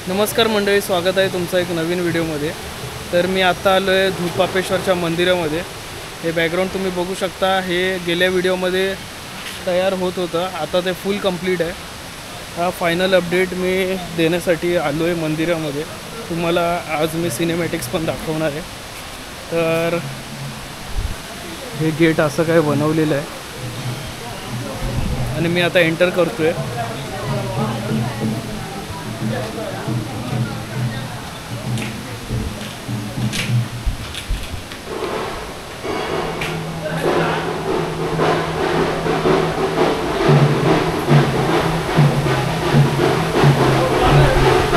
नमस्कार मंडळी, स्वागत आहे तुमचं एक नवीन व्हिडिओमध्ये। तर मी आता आलो आहे धूपापेश्वरच्या मंदिरामध्ये। हे बॅकग्राऊंड तुम्ही बघू शकता, हे गेल्या व्हिडिओमध्ये तयार होत होतं, आता ते फुल कंप्लीट आहे। हा फायनल अपडेट मी देण्यासाठी आलो आहे मंदिरामध्ये। तुम्हाला आज मी सिनेमॅटिक्स पण दाखवणार आहे। तर हे गेट असं काय बनवलेलं आहे आणि मी आता एंटर करतोय।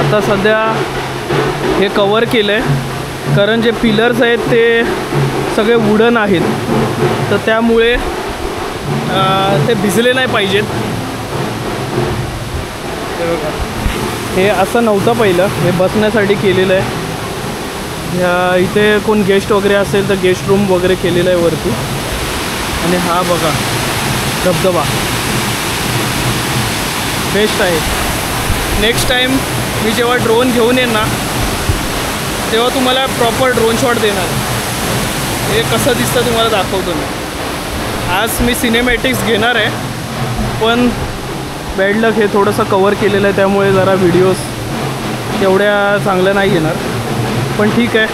आता सध्या हे कवर केलं आहे, कारण जे पिलर्स आहेत ते सगळे वुडन आहेत, तर त्यामुळे ते भिजले नाही पाहिजेत। हे असं नव्हतं पहिलं, हे बसण्यासाठी केलेलं आहे। इथे कोण गेस्ट वगैरे असेल तर गेस्ट रूम वगैरे केलेलं आहे वरती। आणि हा बघा धबधबा बेस्ट आहे। नेक्स्ट टाईम मी जेव्हा ड्रोन घेऊन येईन ना, तेव्हा तुम्हाला प्रॉपर ड्रोन शॉट देणार। हे कसं दिसतं तुम्हाला दाखवतो मी। आज मी सिनेमॅटिक्स घेणार आहे, पण बॅड लक हे थोडंसं कवर केलेलं आहे, त्यामुळे जरा व्हिडिओज तेवढ्या चांगल्या नाही येणार, पण ठीक आहे,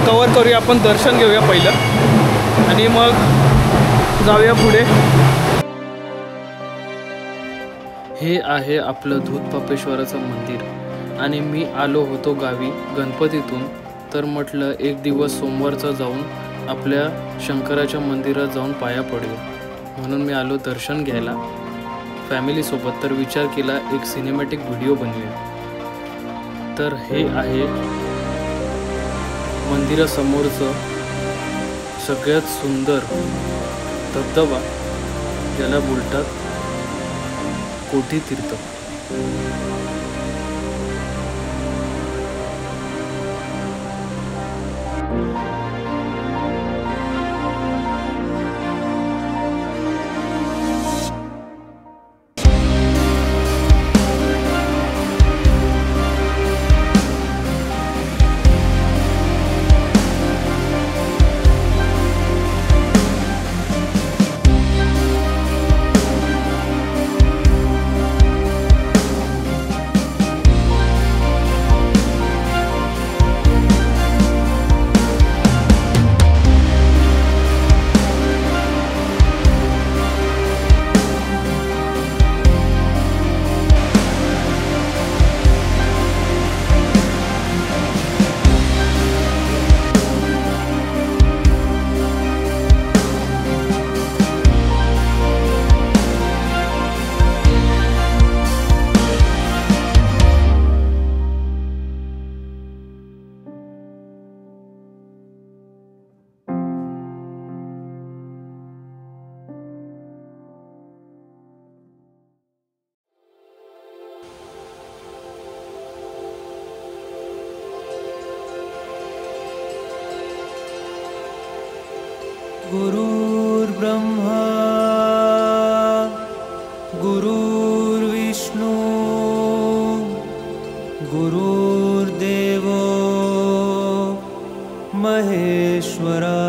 कवर करूया आपण। दर्शन घेऊया पहिलं आणि मग जाऊया पुढे। हे आहे आपलं धूपापेश्वराचं मंदिर आणि मी आलो होतो गावी गणपतीतून, तर म्हटलं एक दिवस सोमवारचा जाऊन आपल्या शंकराच्या मंदिरात जाऊन पाया पडूया, म्हणून मी आलो दर्शन घ्यायला फॅमिलीसोबत। तर विचार केला एक सिनेमॅटिक व्हिडिओ बनवूया। तर हे आहे मंदिरासमोरचं सगळ्यात सुंदर धबधबा, ज्याला बोलतात कोठी तीर्थ। गुरुर्ब्रह्मा गुरुर्विष्णु गुरुर्देवो महेश्वरा,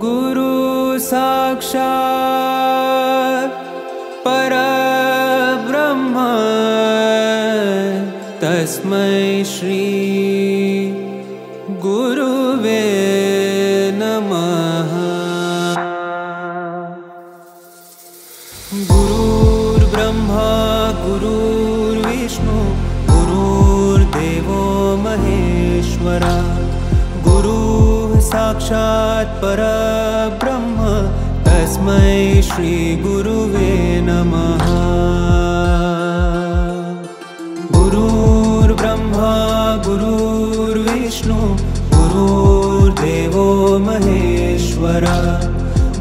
गुरु साक्षात् परब्रह्म तस्मै श्री गुरुवे नमः। गुरुर्ब्रह्मा गुरुर्विष्णु गुरुर्देवो महेश्वरा, गुरुः साक्षात् परब्रह्म तस्मै श्री गुरुवे नमः। गुरुर्ब्रह्मा गुरुर्विष्णु गुरुर्देवो महेश्वरा,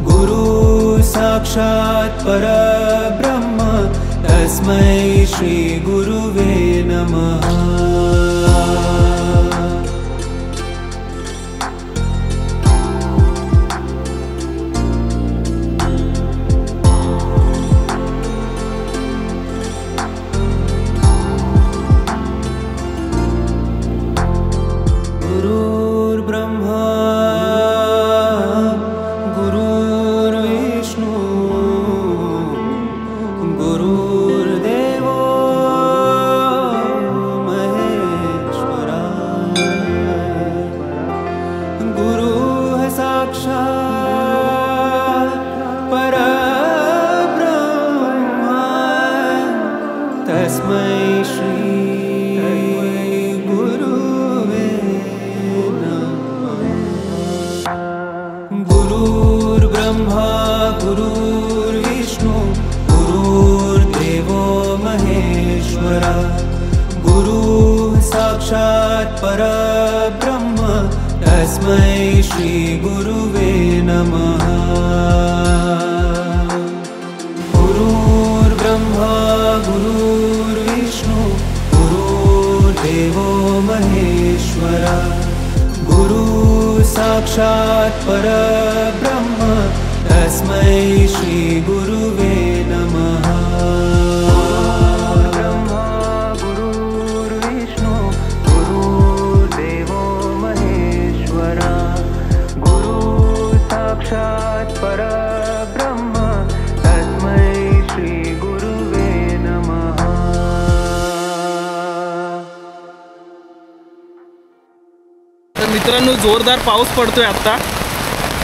गुरुः साक्षात् परब्रह्म तस्मै श्री गुरुवे नमः। साक्षात् परब्रह्म तस्मै श्री गुरुवे नमः। गुरुर्ब्रह्मा गुरुर्विष्णु गुरुर्देवो महेश्वरा गुरुः साक्षात् परब्रह्म तस्मै श्री गुरुवे नमः। गुरुर्ब्रह्मा गुरुर्विष्णु गुरुर्देवो महेश्वरा गुरुः साक्षात् परब्रह्म तस्मै श्री गुरुवे नमः। मित्रांनो, जोरदार पाऊस पडतोय आत्ता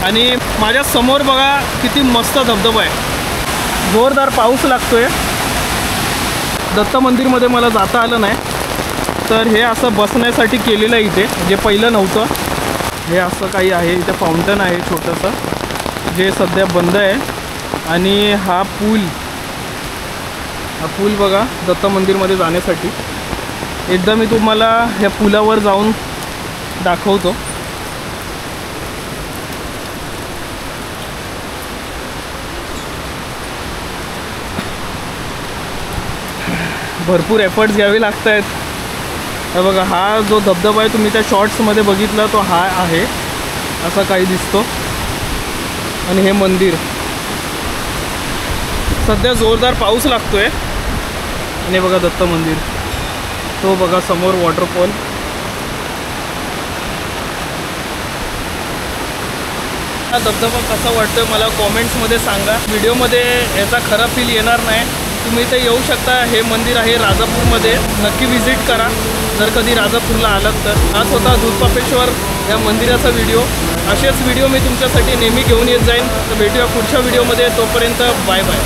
आणि माझ्या समोर बघा किती मस्त धबधबा आहे. जोरदार पाऊस लागतोय. दत्त मंदिरमध्ये मला जाता आलं नाही, तर हे असं बसण्यासाठी केलेलं आहे इथे, जे पहिलं नव्हतं. हे असं काही आहे. इथे फाउंटन आहे छोटंसं, जे सध्या बंद आहे. आणि हा पूल बघा दत्त मंदिरमध्ये जाण्यासाठी. एकदा मी तुम्हाला ह्या पुलावर जाऊन दाखवतो. भरपूर एफर्ट्स घ्यावे लागत आहेत. हे बघा, हा जो धबधबा आहे तुम्ही त्या शॉर्ट्समध्ये बघितला तो हा आहे, असा काही दिसतो. आणि हे मंदिर, सध्या जोरदार पाऊस लागतोय. आणि बघा दत्त मंदिर, तो बघा समोर वॉटरफॉल. हा धबधबा कसा वाटतोय मला कॉमेंट्समध्ये सांगा. व्हिडिओमध्ये याचा खरा फील येणार नाही. तुम्ही इथे येऊ शकता. हे मंदिर आहे राजापूरमध्ये. नक्की व्हिजिट करा जर कधी राजापूरला आलात तर. हाच होता दूधपापेश्वर या मंदिराचा व्हिडिओ. असेच व्हिडिओ मी तुमच्यासाठी नेहमी घेऊन येत जाईन. तर भेटूया पुढच्या व्हिडिओमध्ये. तोपर्यंत बाय बाय.